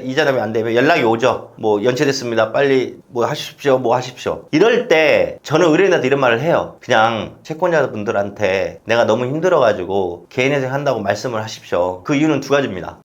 이자납이 안 되면 연락이 오죠. 뭐 연체됐습니다. 빨리 뭐 하십시오. 뭐 하십시오. 이럴 때 저는 의뢰인한테 이런 말을 해요. 그냥 채권자분들한테 내가 너무 힘들어가지고 개인회생 한다고 말씀을 하십시오. 그 이유는 두 가지입니다.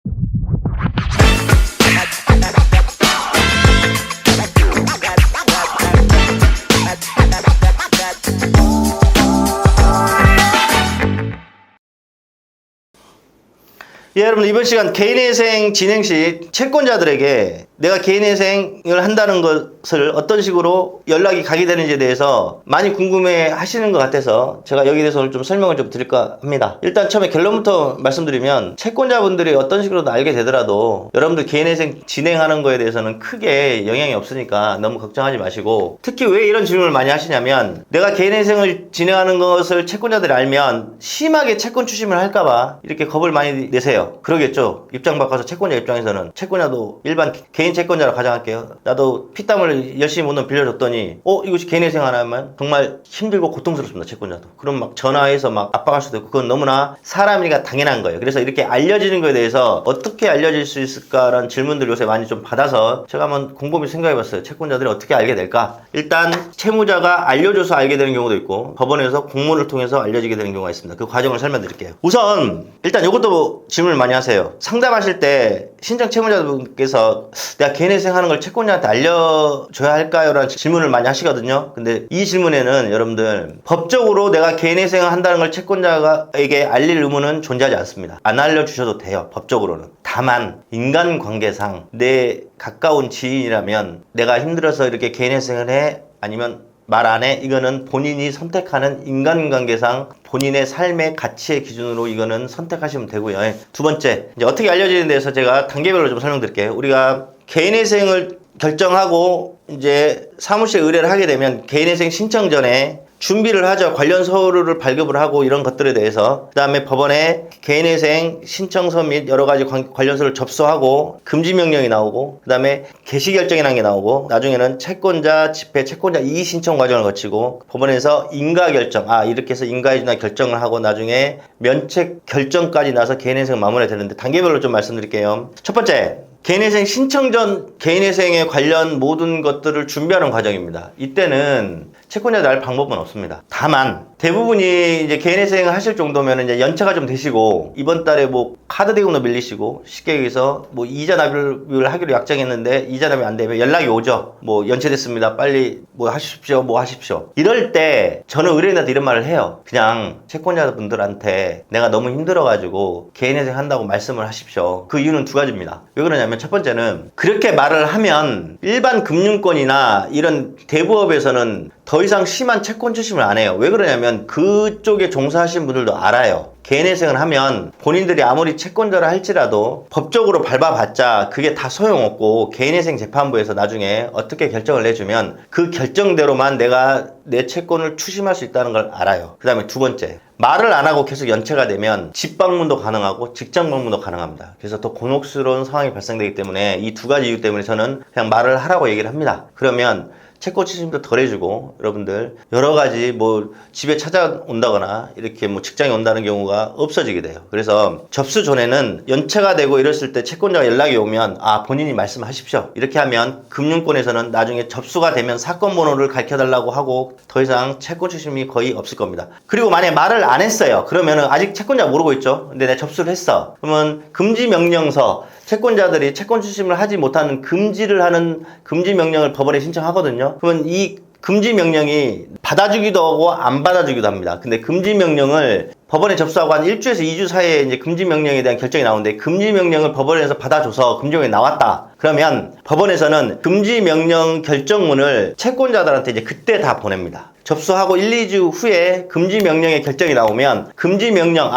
예, 여러분 이번 시간 개인회생 진행 시 채권자들에게 내가 개인회생을 한다는 것을 어떤 식으로 연락이 가게 되는지에 대해서 많이 궁금해 하시는 것 같아서 제가 여기에 대해서 오늘 좀 설명을 좀 드릴까 합니다. 일단 처음에 결론부터 말씀드리면 채권자분들이 어떤 식으로든 알게 되더라도 여러분들 개인회생 진행하는 거에 대해서는 크게 영향이 없으니까 너무 걱정하지 마시고, 특히 왜 이런 질문을 많이 하시냐면 내가 개인회생을 진행하는 것을 채권자들이 알면 심하게 채권 추심을 할까봐 이렇게 겁을 많이 내세요. 그러겠죠. 입장 바꿔서 채권자 입장에서는, 채권자도 일반 개인 채권자로 가정할게요. 나도 피땀을 열심히 못 돈 빌려줬더니 이것이 개인회생 하나면 정말 힘들고 고통스럽습니다. 채권자도. 그럼 막 전화해서 막 압박할 수도 있고, 그건 너무나 사람이니까 당연한 거예요. 그래서 이렇게 알려지는 거에 대해서 어떻게 알려질 수 있을까라는 질문들 요새 많이 좀 받아서 제가 한번 곰곰이 생각해봤어요. 채권자들이 어떻게 알게 될까? 일단 채무자가 알려줘서 알게 되는 경우도 있고 법원에서 공문을 통해서 알려지게 되는 경우가 있습니다. 그 과정을 설명드릴게요. 우선 일단 이것도 질문을 많이 하세요. 상담하실 때 신청 채무자분께서 내가 개인회생 하는 걸 채권자한테 알려줘야 할까요? 라는 질문을 많이 하시거든요. 근데 이 질문에는 여러분들 법적으로 내가 개인회생을 한다는 걸 채권자에게 알릴 의무는 존재하지 않습니다. 안 알려주셔도 돼요. 법적으로는. 다만 인간관계상 내 가까운 지인이라면 내가 힘들어서 이렇게 개인회생을 해? 아니면 말 안 해? 이거는 본인이 선택하는 인간관계상 본인의 삶의 가치의 기준으로 이거는 선택하시면 되고요. 두 번째, 이제 어떻게 알려지는 데서 제가 단계별로 좀 설명드릴게요. 우리가 개인회생을 결정하고 이제 사무실에 의뢰를 하게 되면 개인회생 신청 전에 준비를 하죠. 관련 서류를 발급을 하고 이런 것들에 대해서. 그 다음에 법원에 개인회생 신청서 및 여러 가지 관련서를 접수하고 금지명령이 나오고, 그 다음에 개시결정이라는 게 나오고, 나중에는 채권자 집회, 채권자 이의 신청 과정을 거치고 법원에서 인가결정, 이렇게 해서 인가해준다 결정을 하고 나중에 면책 결정까지 나서 개인회생 마무리가 되는데 단계별로 좀 말씀드릴게요. 첫 번째, 개인회생 신청 전 개인회생에 관련 모든 것들을 준비하는 과정입니다. 이때는 채권자들 알 방법은 없습니다. 다만 대부분이 이제 개인회생을 하실 정도면 이제 연차가 좀 되시고 이번 달에 뭐 카드 대금도 밀리시고 쉽게 얘기해서 뭐 이자 납입을 하기로 약정했는데 이자 납입이 안 되면 연락이 오죠. 뭐 연체됐습니다. 빨리 뭐 하십시오. 뭐 하십시오. 이럴 때 저는 의뢰인한테 이런 말을 해요. 그냥 채권자분들한테 내가 너무 힘들어가지고 개인회생 한다고 말씀을 하십시오. 그 이유는 두 가지입니다. 왜 그러냐면 첫 번째는 그렇게 말을 하면 일반 금융권이나 이런 대부업에서는 더 이상 심한 채권 추심을 안 해요. 왜 그러냐면 그쪽에 종사하신 분들도 알아요. 개인회생을 하면 본인들이 아무리 채권자를 할지라도 법적으로 밟아봤자 그게 다 소용없고 개인회생 재판부에서 나중에 어떻게 결정을 내주면 그 결정대로만 내가 내 채권을 추심할 수 있다는 걸 알아요. 그 다음에 두 번째, 말을 안 하고 계속 연체가 되면 집 방문도 가능하고 직장 방문도 가능합니다. 그래서 더 곤혹스러운 상황이 발생되기 때문에 이 두 가지 이유 때문에 저는 그냥 말을 하라고 얘기를 합니다. 그러면 채권 추심도 덜 해주고 여러분들 여러 가지 뭐 집에 찾아온다거나 이렇게 뭐 직장에 온다는 경우가 없어지게 돼요. 그래서 접수 전에는 연체가 되고 이랬을 때 채권자가 연락이 오면 본인이 말씀하십시오. 이렇게 하면 금융권에서는 나중에 접수가 되면 사건 번호를 가르쳐달라고 하고 더 이상 채권 추심이 거의 없을 겁니다. 그리고 만약에 말을 안 했어요. 그러면은 아직 채권자가 모르고 있죠. 근데 내가 접수를 했어. 그러면 금지명령서, 채권자들이 채권 추심을 하지 못하는 금지를 하는 금지명령을 법원에 신청하거든요. 그러면 이 금지명령이 받아주기도 하고 안 받아주기도 합니다. 근데 금지명령을 법원에 접수하고 한 1주에서 2주 사이에 이제 금지명령에 대한 결정이 나오는데 금지명령을 법원에서 받아줘서 금지명령이 나왔다. 그러면 법원에서는 금지명령 결정문을 채권자들한테 이제 그때 다 보냅니다. 접수하고 1, 2주 후에 금지명령의 결정이 나오면 금지명령,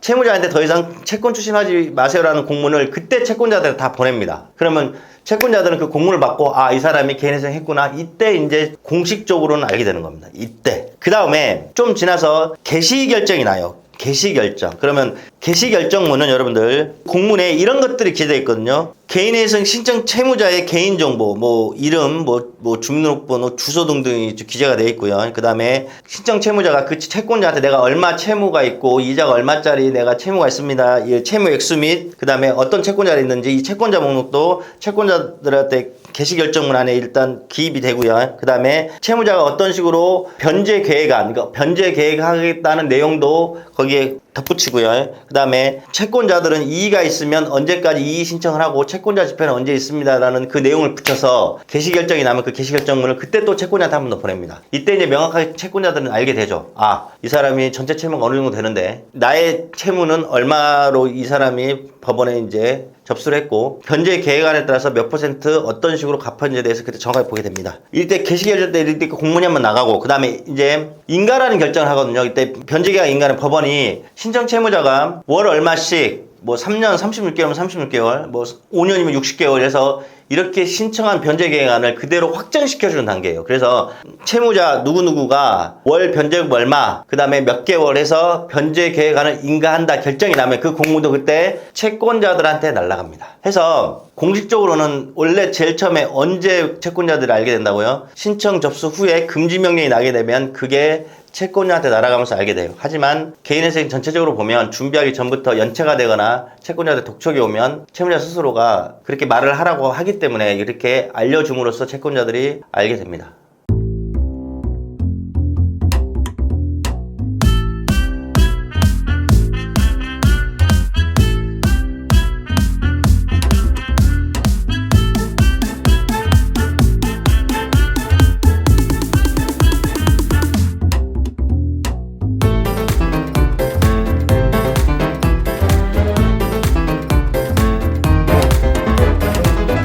채무자한테 더 이상 채권 추심하지 마세요라는 공문을 그때 채권자들한테 다 보냅니다. 그러면 채권자들은 그 공문을 받고 이 사람이 개인회생 했구나. 이때 이제 공식적으로는 알게 되는 겁니다. 이때. 그 다음에 좀 지나서 개시 결정이 나요. 개시결정. 그러면 개시결정문은 여러분들 공문에 이런 것들이 기재되어 있거든요. 개인회생 신청 채무자의 개인정보, 뭐 이름, 뭐 주민등록번호, 주소 등등이 기재가 되어 있고요. 그 다음에 신청 채무자가 그 채권자한테 내가 얼마 채무가 있고 이자가 얼마짜리 내가 채무가 있습니다. 이 채무 액수 및 그 다음에 어떤 채권자가 있는지 이 채권자 목록도 채권자들한테 개시결정문 안에 일단 기입이 되고요. 그 다음에 채무자가 어떤 식으로 변제 계획안, 그러니까 변제 계획하겠다는 내용도 거기에 덧붙이고요. 그 다음에 채권자들은 이의가 있으면 언제까지 이의 신청을 하고 채권자 집행은 언제 있습니다라는 그 내용을 붙여서 개시결정이 나면 그 개시결정문을 그때 또 채권자한테 한 번 더 보냅니다. 이때 이제 명확하게 채권자들은 알게 되죠. 아, 이 사람이 전체 채무가 어느 정도 되는데 나의 채무는 얼마로 이 사람이 법원에 이제 접수를 했고 변제 계획안에 따라서 몇 퍼센트 어떤 식으로 갚았는지에 대해서 그때 정확하게 보게 됩니다. 이때 개시결정 때 이때 공문이 한번 나가고 그 다음에 이제 인가라는 결정을 하거든요. 이때 변제 계획 인가는 법원이 신청 채무자가 월 얼마씩 뭐 3년 36개월이면 36개월, 뭐 5년이면 60개월 해서 이렇게 신청한 변제 계획안을 그대로 확정시켜주는 단계예요. 그래서 채무자 누구누구가 월 변제금 얼마, 그 다음에 몇 개월 해서 변제 계획안을 인가한다 결정이 나면 그 공문도 그때 채권자들한테 날아갑니다. 해서 공식적으로는 원래 제일 처음에 언제 채권자들이 알게 된다고요? 신청 접수 후에 금지명령이 나게 되면 그게 채권자한테 날아가면서 알게 돼요. 하지만 개인회생 전체적으로 보면 준비하기 전부터 연체가 되거나 채권자한테 독촉이 오면 채무자 스스로가 그렇게 말을 하라고 하기 때문에 이렇게 알려줌으로써 채권자들이 알게 됩니다.